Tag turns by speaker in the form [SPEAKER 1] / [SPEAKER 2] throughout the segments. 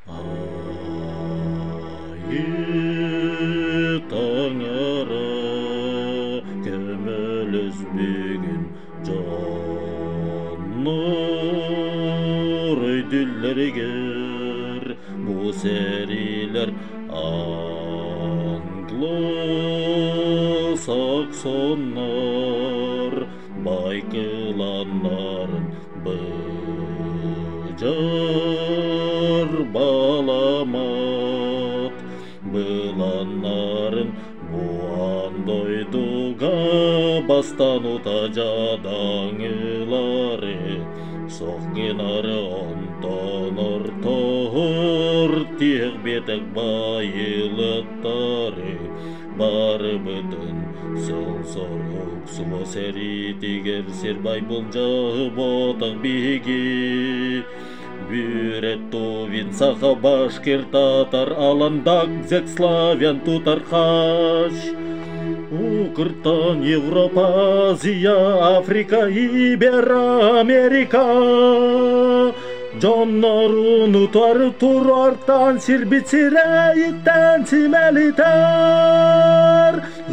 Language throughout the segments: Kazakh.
[SPEAKER 1] Ayı tangara kömel özbegin canlar öydüllerger bu seriler Anglo-Saksonlar baykılanların bıcar balamat Bılanların buan doyduga bastan utajadağıları Soğginarı ontonur tohur tih betek bayılıtları Barı bütün sol soruk sulo seri tiger serbay bulcağı botak bigi Büret tuvin saha başkir tatar alandak zek slavyan tutar haş Укртан, Европа, Азия, Африка, Ибероамерика Жоннорун утар турартан сирбицирейттен симелитер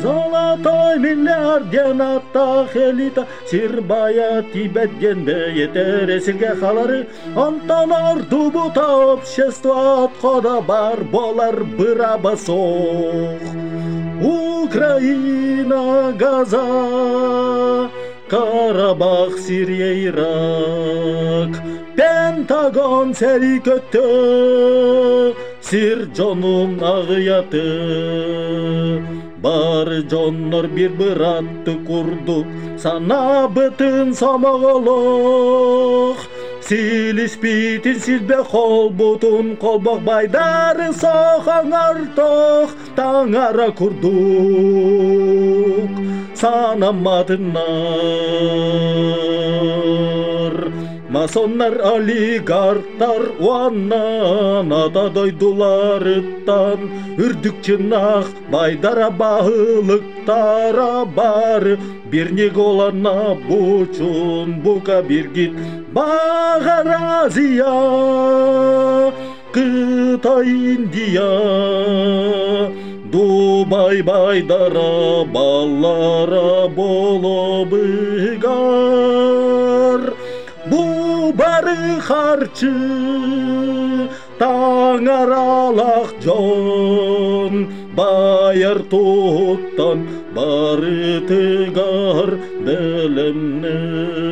[SPEAKER 1] Золотой миллиард денатта хелита Сирбая тибетген бейетер эсилге халары Антонор дубута общество отхода бар болар быраба соқ Украина, Газа, Карабах, Сирия, Ирак Пентагон сери көттө Сир жонун агыяты Бар жоннор бир быратты курдук Сана бытын самоголох Силиспитин силбе қол бұтын қолбақ байдары соған артық таңара күрдік санамадынар масоннар олигархтар уаннан ата дойдуларыттан үрдік чынақ байдара бағылықтара бары бирнег оларна бучун бука биргит Бағар Азия, Қытай, Индия, Дубай байдара баллара болобыгар. Бу бары харчы, таң аралақ жон, байыр туттан бары тыгар білімні.